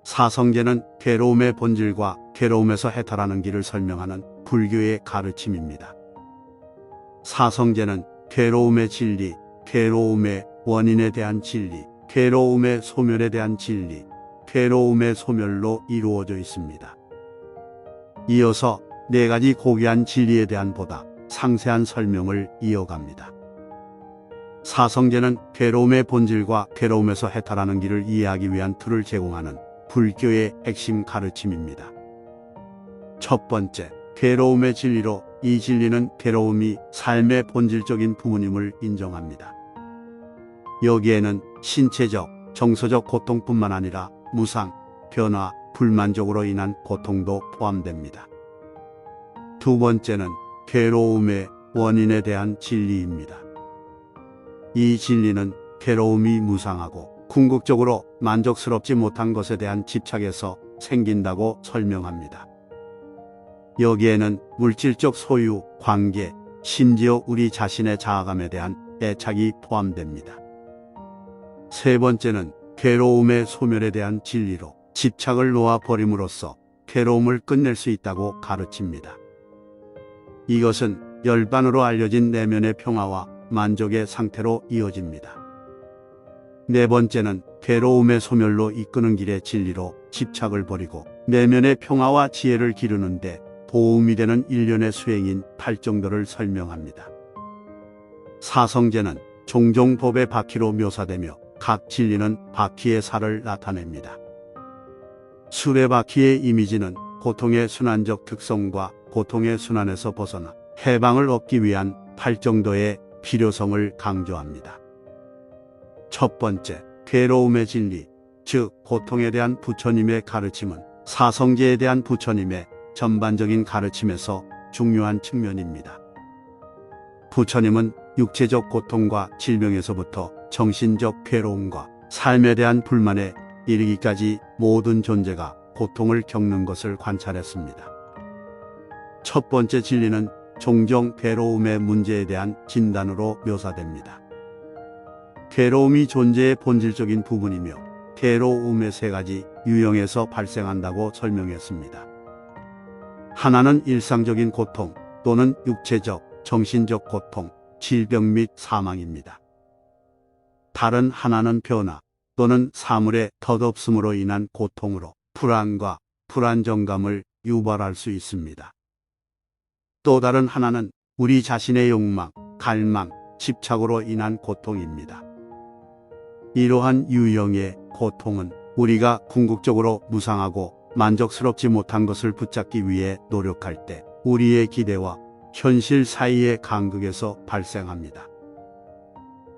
사성제는 괴로움의 본질과 괴로움에서 해탈하는 길을 설명하는 불교의 가르침입니다. 사성제는 괴로움의 진리, 괴로움의 원인에 대한 진리, 괴로움의 소멸에 대한 진리, 괴로움의 소멸로 이루어져 있습니다. 이어서 네 가지 고귀한 진리에 대한 보다 상세한 설명을 이어갑니다. 사성제는 괴로움의 본질과 괴로움에서 해탈하는 길을 이해하기 위한 툴을 제공하는 불교의 핵심 가르침입니다. 첫 번째, 괴로움의 진리로 이 진리는 괴로움이 삶의 본질적인 부분임을 인정합니다. 여기에는 신체적, 정서적 고통뿐만 아니라 무상, 변화, 불만족으로 인한 고통도 포함됩니다. 두 번째는 괴로움의 원인에 대한 진리입니다. 이 진리는 괴로움이 무상하고 궁극적으로 만족스럽지 못한 것에 대한 집착에서 생긴다고 설명합니다. 여기에는 물질적 소유, 관계, 심지어 우리 자신의 자아감에 대한 애착이 포함됩니다. 세 번째는 괴로움의 소멸에 대한 진리로 집착을 놓아버림으로써 괴로움을 끝낼 수 있다고 가르칩니다. 이것은 열반으로 알려진 내면의 평화와 만족의 상태로 이어집니다. 네 번째는 괴로움의 소멸로 이끄는 길의 진리로 집착을 버리고 내면의 평화와 지혜를 기르는데 도움이 되는 일련의 수행인 팔정도를 설명합니다. 사성제는 종종 법의 바퀴로 묘사되며 각 진리는 바퀴의 살을 나타냅니다. 수레바퀴의 이미지는 고통의 순환적 특성과 고통의 순환에서 벗어나 해방을 얻기 위한 팔정도의 필요성을 강조합니다. 첫 번째, 괴로움의 진리, 즉 고통에 대한 부처님의 가르침은 사성제에 대한 부처님의 전반적인 가르침에서 중요한 측면입니다. 부처님은 육체적 고통과 질병에서부터 정신적 괴로움과 삶에 대한 불만에 이르기까지 모든 존재가 고통을 겪는 것을 관찰했습니다. 첫 번째 진리는 종종 괴로움의 문제에 대한 진단으로 묘사됩니다. 괴로움이 존재의 본질적인 부분이며 괴로움의 세 가지 유형에서 발생한다고 설명했습니다. 하나는 일상적인 고통 또는 육체적, 정신적 고통, 질병 및 사망입니다. 다른 하나는 변화 또는 사물의 덧없음으로 인한 고통으로 불안과 불안정감을 유발할 수 있습니다. 또 다른 하나는 우리 자신의 욕망, 갈망, 집착으로 인한 고통입니다. 이러한 유형의 고통은 우리가 궁극적으로 무상하고 만족스럽지 못한 것을 붙잡기 위해 노력할 때 우리의 기대와 현실 사이의 간극에서 발생합니다.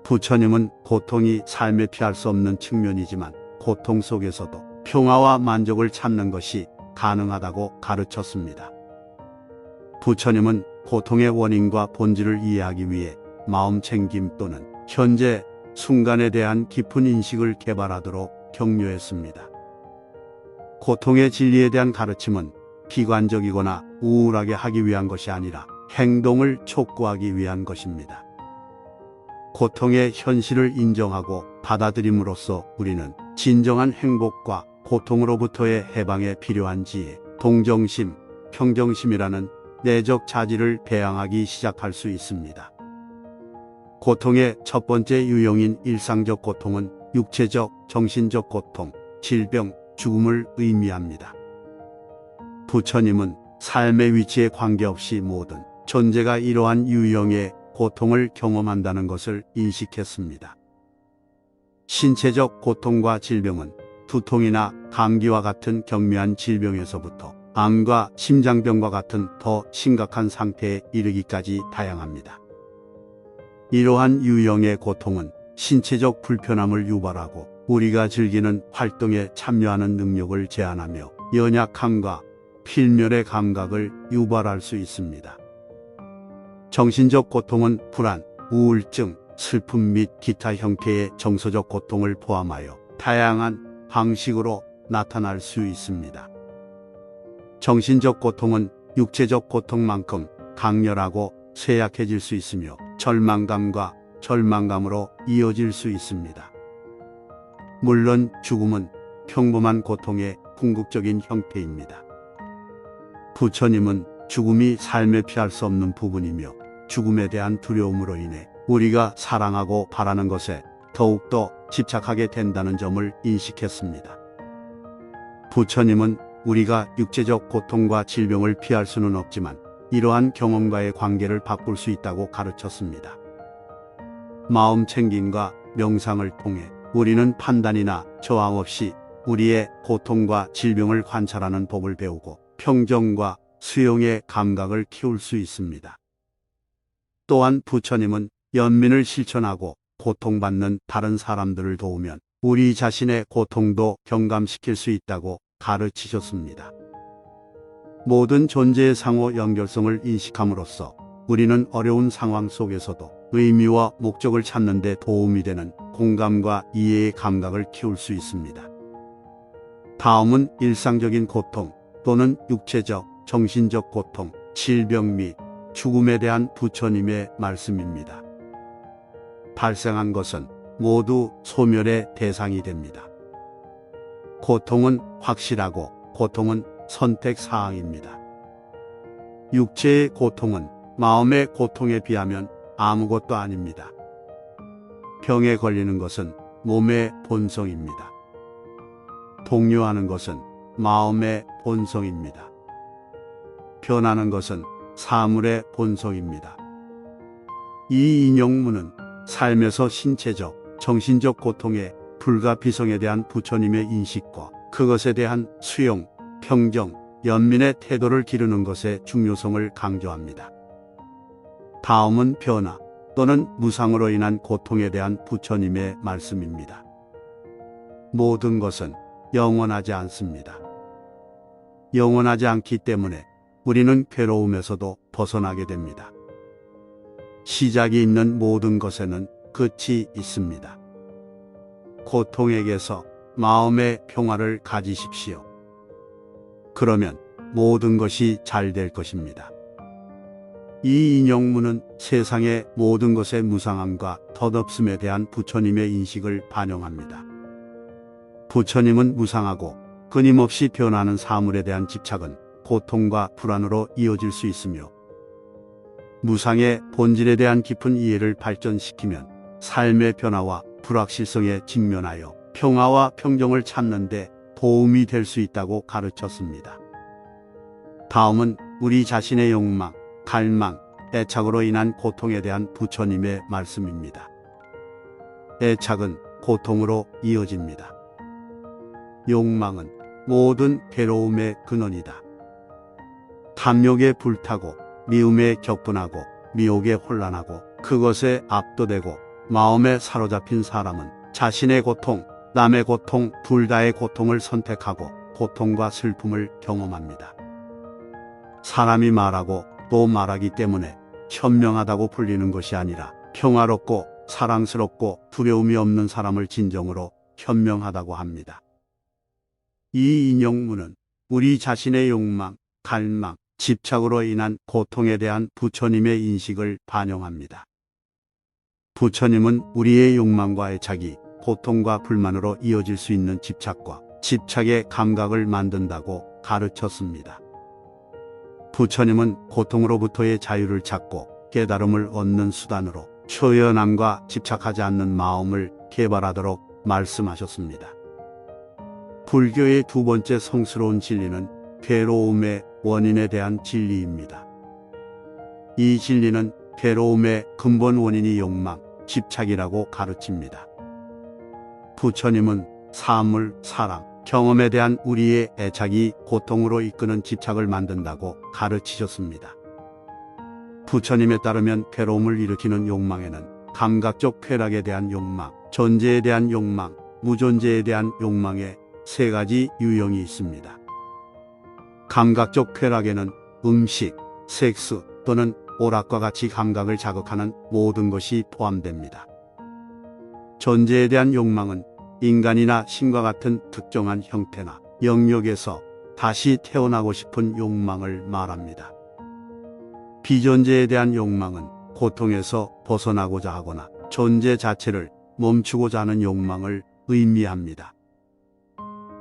부처님은 고통이 삶에 피할 수 없는 측면이지만 고통 속에서도 평화와 만족을 찾는 것이 가능하다고 가르쳤습니다. 부처님은 고통의 원인과 본질을 이해하기 위해 마음챙김 또는 현재 순간에 대한 깊은 인식을 개발하도록 격려했습니다. 고통의 진리에 대한 가르침은 비관적이거나 우울하게 하기 위한 것이 아니라 행동을 촉구하기 위한 것입니다. 고통의 현실을 인정하고 받아들임으로써 우리는 진정한 행복과 고통으로부터의 해방에 필요한 지혜, 동정심, 평정심이라는 내적 자질을 배양하기 시작할 수 있습니다. 고통의 첫 번째 유형인 일상적 고통은 육체적, 정신적 고통, 질병, 죽음을 의미합니다. 부처님은 삶의 위치에 관계없이 모든 존재가 이러한 유형의 고통을 경험한다는 것을 인식했습니다. 신체적 고통과 질병은 두통이나 감기와 같은 경미한 질병에서부터 암과 심장병과 같은 더 심각한 상태에 이르기까지 다양합니다. 이러한 유형의 고통은 신체적 불편함을 유발하고 우리가 즐기는 활동에 참여하는 능력을 제한하며 연약함과 필멸의 감각을 유발할 수 있습니다. 정신적 고통은 불안, 우울증, 슬픔 및 기타 형태의 정서적 고통을 포함하여 다양한 방식으로 나타날 수 있습니다. 정신적 고통은 육체적 고통만큼 강렬하고 쇠약해질 수 있으며 절망감과 절망감으로 이어질 수 있습니다. 물론 죽음은 평범한 고통의 궁극적인 형태입니다. 부처님은 죽음이 삶에 피할 수 없는 부분이며 죽음에 대한 두려움으로 인해 우리가 사랑하고 바라는 것에 더욱더 집착하게 된다는 점을 인식했습니다. 부처님은 우리가 육체적 고통과 질병을 피할 수는 없지만 이러한 경험과의 관계를 바꿀 수 있다고 가르쳤습니다. 마음 챙김과 명상을 통해 우리는 판단이나 저항 없이 우리의 고통과 질병을 관찰하는 법을 배우고 평정과 수용의 감각을 키울 수 있습니다. 또한 부처님은 연민을 실천하고 고통받는 다른 사람들을 도우면 우리 자신의 고통도 경감시킬 수 있다고 가르치셨습니다. 모든 존재의 상호 연결성을 인식함으로써 우리는 어려운 상황 속에서도 의미와 목적을 찾는 데 도움이 되는 공감과 이해의 감각을 키울 수 있습니다. 다음은 일상적인 고통 또는 육체적, 정신적 고통, 질병 및 죽음에 대한 부처님의 말씀입니다. 발생한 것은 모두 소멸의 대상이 됩니다. 고통은 확실하고 고통은 선택사항입니다. 육체의 고통은 마음의 고통에 비하면 아무것도 아닙니다. 병에 걸리는 것은 몸의 본성입니다. 동요하는 것은 마음의 본성입니다. 변하는 것은 사물의 본성입니다. 이 인용문은 삶에서 신체적, 정신적 고통의 불가피성에 대한 부처님의 인식과 그것에 대한 수용, 평정, 연민의 태도를 기르는 것의 중요성을 강조합니다. 다음은 변화 또는 무상으로 인한 고통에 대한 부처님의 말씀입니다. 모든 것은 영원하지 않습니다. 영원하지 않기 때문에 우리는 괴로움에서도 벗어나게 됩니다. 시작이 있는 모든 것에는 끝이 있습니다. 고통에게서 마음의 평화를 가지십시오. 그러면 모든 것이 잘 될 것입니다. 이 인용문은 세상의 모든 것의 무상함과 덧없음에 대한 부처님의 인식을 반영합니다. 부처님은 무상하고 끊임없이 변하는 사물에 대한 집착은 고통과 불안으로 이어질 수 있으며 무상의 본질에 대한 깊은 이해를 발전시키면 삶의 변화와 불확실성에 직면하여 평화와 평정을 찾는 데 도움이 될 수 있다고 가르쳤습니다. 다음은 우리 자신의 욕망, 갈망, 애착으로 인한 고통에 대한 부처님의 말씀입니다. 애착은 고통으로 이어집니다. 욕망은 모든 괴로움의 근원이다. 탐욕에 불타고 미움에 격분하고 미혹에 혼란하고 그것에 압도되고 마음에 사로잡힌 사람은 자신의 고통, 남의 고통, 둘 다의 고통을 선택하고 고통과 슬픔을 경험합니다. 사람이 말하고 또 말하기 때문에 현명하다고 불리는 것이 아니라 평화롭고 사랑스럽고 두려움이 없는 사람을 진정으로 현명하다고 합니다. 이 인용문은 우리 자신의 욕망, 갈망, 집착으로 인한 고통에 대한 부처님의 인식을 반영합니다. 부처님은 우리의 욕망과 애착이 고통과 불만으로 이어질 수 있는 집착과 집착의 감각을 만든다고 가르쳤습니다. 부처님은 고통으로부터의 자유를 찾고 깨달음을 얻는 수단으로 초연함과 집착하지 않는 마음을 개발하도록 말씀하셨습니다. 불교의 두 번째 성스러운 진리는 괴로움의 원인에 대한 진리입니다. 이 진리는 괴로움의 근본 원인이 욕망, 집착이라고 가르칩니다. 부처님은 사물, 사랑, 경험에 대한 우리의 애착이 고통으로 이끄는 집착을 만든다고 가르치셨습니다. 부처님에 따르면 괴로움을 일으키는 욕망에는 감각적 쾌락에 대한 욕망, 존재에 대한 욕망, 무존재에 대한 욕망의 세 가지 유형이 있습니다. 감각적 쾌락에는 음식, 섹스 또는 오락과 같이 감각을 자극하는 모든 것이 포함됩니다. 존재에 대한 욕망은 인간이나 신과 같은 특정한 형태나 영역에서 다시 태어나고 싶은 욕망을 말합니다. 비존재에 대한 욕망은 고통에서 벗어나고자 하거나 존재 자체를 멈추고자 하는 욕망을 의미합니다.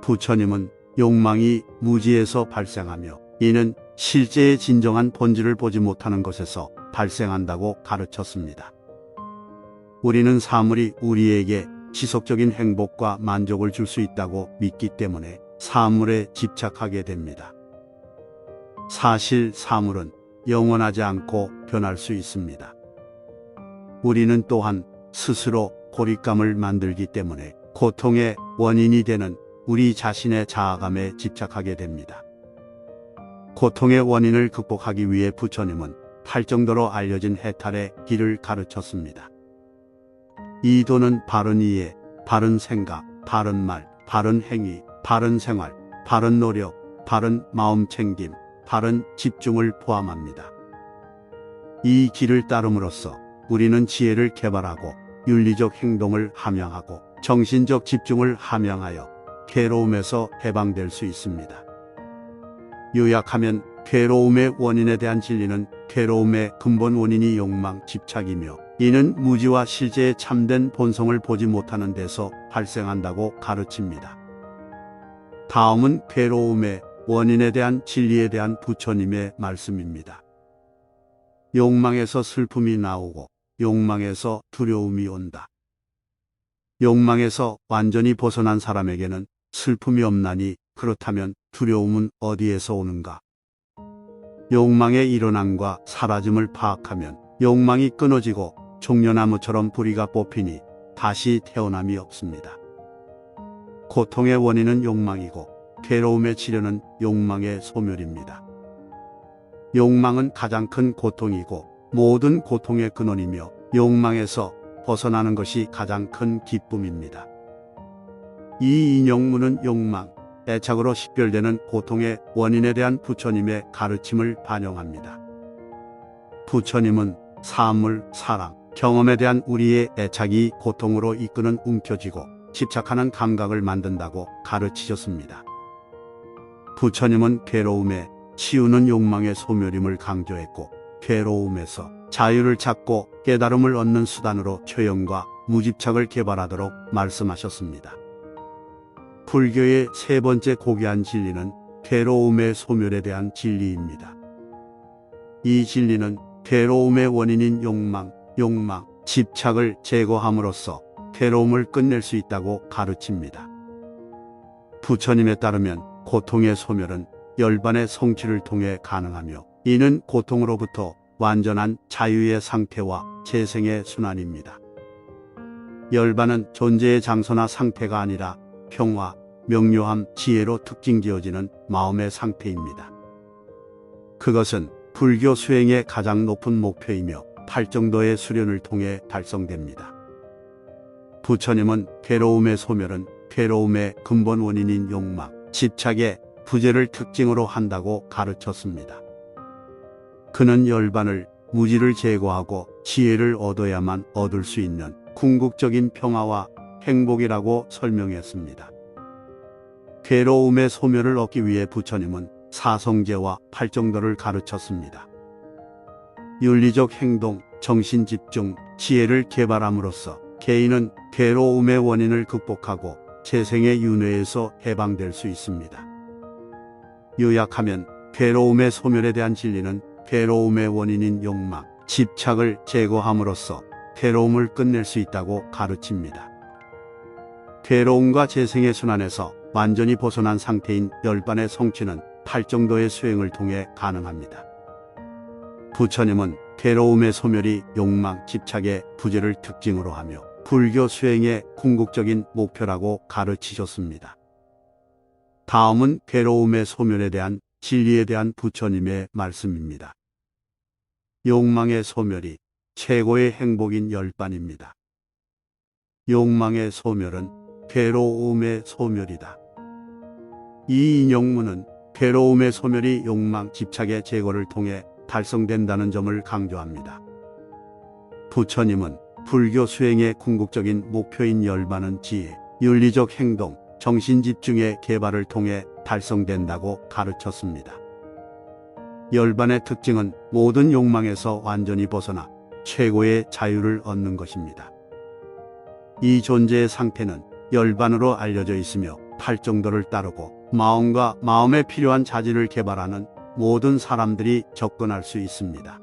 부처님은 욕망이 무지에서 발생하며 이는 실제의 진정한 본질을 보지 못하는 것에서 발생한다고 가르쳤습니다. 우리는 사물이 우리에게 지속적인 행복과 만족을 줄 수 있다고 믿기 때문에 사물에 집착하게 됩니다. 사실 사물은 영원하지 않고 변할 수 있습니다. 우리는 또한 스스로 고립감을 만들기 때문에 고통의 원인이 되는 우리 자신의 자아감에 집착하게 됩니다. 고통의 원인을 극복하기 위해 부처님은 팔정도로 알려진 해탈의 길을 가르쳤습니다. 이도는 바른 이해, 바른 생각, 바른 말, 바른 행위, 바른 생활, 바른 노력, 바른 마음 챙김, 바른 집중을 포함합니다. 이 길을 따름으로써 우리는 지혜를 개발하고 윤리적 행동을 함양하고 정신적 집중을 함양하여 괴로움에서 해방될 수 있습니다. 요약하면 괴로움의 원인에 대한 진리는 괴로움의 근본 원인이 욕망, 집착이며 이는 무지와 실제의 참된 본성을 보지 못하는 데서 발생한다고 가르칩니다. 다음은 괴로움의 원인에 대한 진리에 대한 부처님의 말씀입니다. 욕망에서 슬픔이 나오고 욕망에서 두려움이 온다. 욕망에서 완전히 벗어난 사람에게는 슬픔이 없나니 그렇다면 두려움은 어디에서 오는가? 욕망의 일어남과 사라짐을 파악하면 욕망이 끊어지고 종려나무처럼 뿌리가 뽑히니 다시 태어남이 없습니다. 고통의 원인은 욕망이고 괴로움의 치료는 욕망의 소멸입니다. 욕망은 가장 큰 고통이고 모든 고통의 근원이며 욕망에서 벗어나는 것이 가장 큰 기쁨입니다. 이 인용문은 욕망, 애착으로 식별되는 고통의 원인에 대한 부처님의 가르침을 반영합니다. 부처님은 사물, 사람, 경험에 대한 우리의 애착이 고통으로 이끄는 움켜쥐고 집착하는 감각을 만든다고 가르치셨습니다. 부처님은 괴로움에 치유는 욕망의 소멸임을 강조했고 괴로움에서 자유를 찾고 깨달음을 얻는 수단으로 초용과 무집착을 개발하도록 말씀하셨습니다. 불교의 세 번째 고귀한 진리는 괴로움의 소멸에 대한 진리입니다. 이 진리는 괴로움의 원인인 욕망, 집착을 제거함으로써 괴로움을 끝낼 수 있다고 가르칩니다. 부처님에 따르면 고통의 소멸은 열반의 성취를 통해 가능하며 이는 고통으로부터 완전한 자유의 상태와 재생의 순환입니다. 열반은 존재의 장소나 상태가 아니라 평화, 명료함, 지혜로 특징지어지는 마음의 상태입니다. 그것은 불교 수행의 가장 높은 목표이며 팔정도의 수련을 통해 달성됩니다. 부처님은 괴로움의 소멸은 괴로움의 근본 원인인 욕망, 집착의 부재를 특징으로 한다고 가르쳤습니다. 그는 열반을 무지를 제거하고 지혜를 얻어야만 얻을 수 있는 궁극적인 평화와 행복이라고 설명했습니다. 괴로움의 소멸을 얻기 위해 부처님은 사성제와 팔정도를 가르쳤습니다. 윤리적 행동, 정신집중, 지혜를 개발함으로써 개인은 괴로움의 원인을 극복하고 재생의 윤회에서 해방될 수 있습니다. 요약하면 괴로움의 소멸에 대한 진리는 괴로움의 원인인 욕망, 집착을 제거함으로써 괴로움을 끝낼 수 있다고 가르칩니다. 괴로움과 재생의 순환에서 완전히 벗어난 상태인 열반의 성취는 팔정도의 수행을 통해 가능합니다. 부처님은 괴로움의 소멸이 욕망, 집착의 부재를 특징으로 하며 불교 수행의 궁극적인 목표라고 가르치셨습니다. 다음은 괴로움의 소멸에 대한 진리에 대한 부처님의 말씀입니다. 욕망의 소멸이 최고의 행복인 열반입니다. 욕망의 소멸은 괴로움의 소멸이다. 이 인용문은 괴로움의 소멸이 욕망, 집착의 제거를 통해 달성된다는 점을 강조합니다. 부처님은 불교 수행의 궁극적인 목표인 열반은 지혜, 윤리적 행동, 정신집중의 개발을 통해 달성된다고 가르쳤습니다. 열반의 특징은 모든 욕망에서 완전히 벗어나 최고의 자유를 얻는 것입니다. 이 존재의 상태는 열반으로 알려져 있으며 팔정도를 따르고 마음과 마음에 필요한 자질을 개발하는 모든 사람들이 접근할 수 있습니다.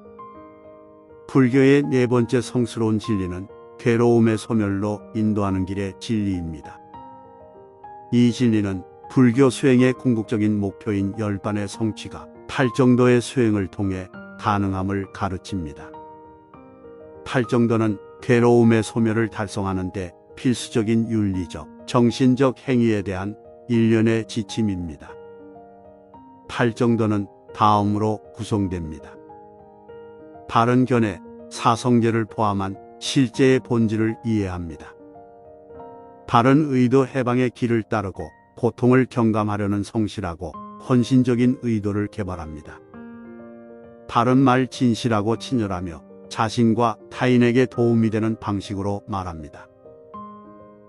불교의 네 번째 성스러운 진리는 괴로움의 소멸로 인도하는 길의 진리입니다. 이 진리는 불교 수행의 궁극적인 목표인 열반의 성취가 팔정도의 수행을 통해 가능함을 가르칩니다. 팔정도는 괴로움의 소멸을 달성하는 데 필수적인 윤리적, 정신적 행위에 대한 일련의 지침입니다. 팔정도는 다음으로 구성됩니다. 바른 견해, 사성제를 포함한 실제의 본질을 이해합니다. 바른 의도 해방의 길을 따르고 고통을 경감하려는 성실하고 헌신적인 의도를 개발합니다. 바른 말 진실하고 친절하며 자신과 타인에게 도움이 되는 방식으로 말합니다.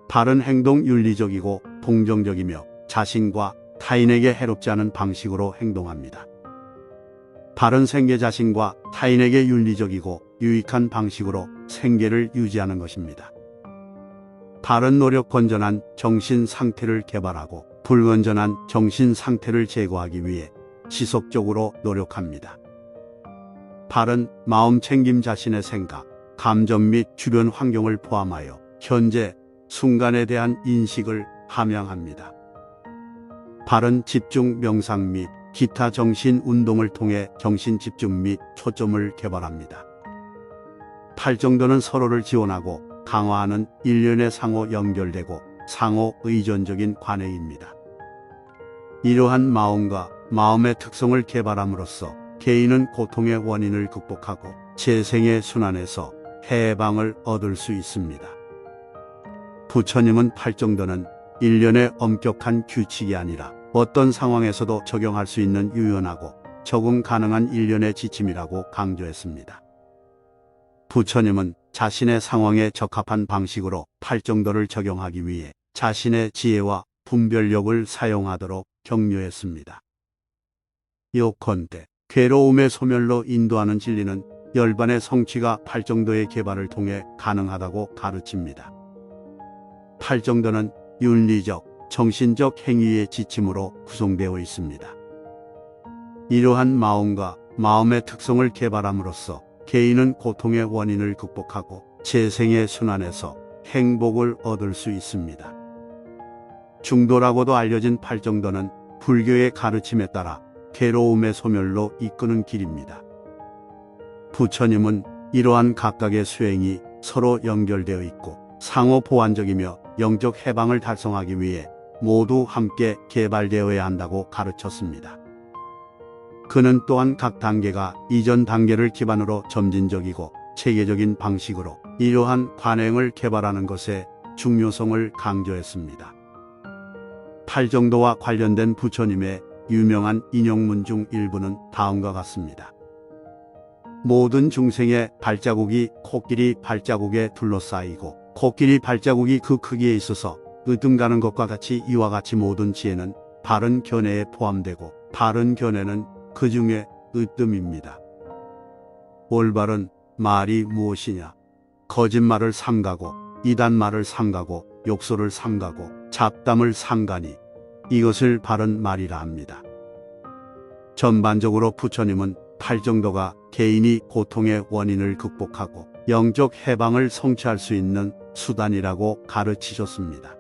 바른 행동 윤리적이고 동정적이며 자신과 타인에게 해롭지 않은 방식으로 행동합니다. 바른 생계 자신과 타인에게 윤리적이고 유익한 방식으로 생계를 유지하는 것입니다. 바른 노력 건전한 정신 상태를 개발하고 불건전한 정신 상태를 제거하기 위해 지속적으로 노력합니다. 바른 마음 챙김 자신의 생각, 감정 및 주변 환경을 포함하여 현재, 순간에 대한 인식을 함양합니다. 바른 집중 명상 및 기타 정신 운동을 통해 정신 집중 및 초점을 개발합니다. 팔정도는 서로를 지원하고 강화하는 일련의 상호 연결되고 상호 의존적인 관해입니다. 이러한 마음과 마음의 특성을 개발함으로써 개인은 고통의 원인을 극복하고 재생의 순환에서 해방을 얻을 수 있습니다. 부처님은 팔정도는 일련의 엄격한 규칙이 아니라 어떤 상황에서도 적용할 수 있는 유연하고 적응 가능한 일련의 지침이라고 강조했습니다. 부처님은 자신의 상황에 적합한 방식으로 팔정도를 적용하기 위해 자신의 지혜와 분별력을 사용하도록 격려했습니다. 요컨대 괴로움의 소멸로 인도하는 진리는 열반의 성취가 팔정도의 개발을 통해 가능하다고 가르칩니다. 팔정도는 윤리적, 정신적 행위의 지침으로 구성되어 있습니다. 이러한 마음과 마음의 특성을 개발함으로써 개인은 고통의 원인을 극복하고 재생의 순환에서 행복을 얻을 수 있습니다. 중도라고도 알려진 팔정도는 불교의 가르침에 따라 괴로움의 소멸로 이끄는 길입니다. 부처님은 이러한 각각의 수행이 서로 연결되어 있고 상호 보완적이며 영적 해방을 달성하기 위해 모두 함께 개발되어야 한다고 가르쳤습니다. 그는 또한 각 단계가 이전 단계를 기반으로 점진적이고 체계적인 방식으로 이러한 관행을 개발하는 것의 중요성을 강조했습니다. 팔정도와 관련된 부처님의 유명한 인용문 중 일부는 다음과 같습니다. 모든 중생의 발자국이 코끼리 발자국에 둘러싸이고 코끼리 발자국이 그 크기에 있어서 으뜸가는 것과 같이 이와 같이 모든 지혜는 바른 견해에 포함되고 바른 견해는 그 중에 으뜸입니다. 올바른 말이 무엇이냐? 거짓말을 삼가고 이단말을 삼가고 욕설을 삼가고 잡담을 삼가니 이것을 바른 말이라 합니다. 전반적으로 부처님은 팔정도가 개인이 고통의 원인을 극복하고 영적 해방을 성취할 수 있는 수단이라고 가르치셨습니다.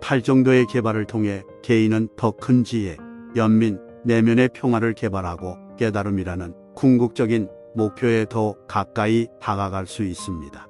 팔정도의 개발을 통해 개인은 더 큰 지혜, 연민, 내면의 평화를 개발하고 깨달음이라는 궁극적인 목표에 더 가까이 다가갈 수 있습니다.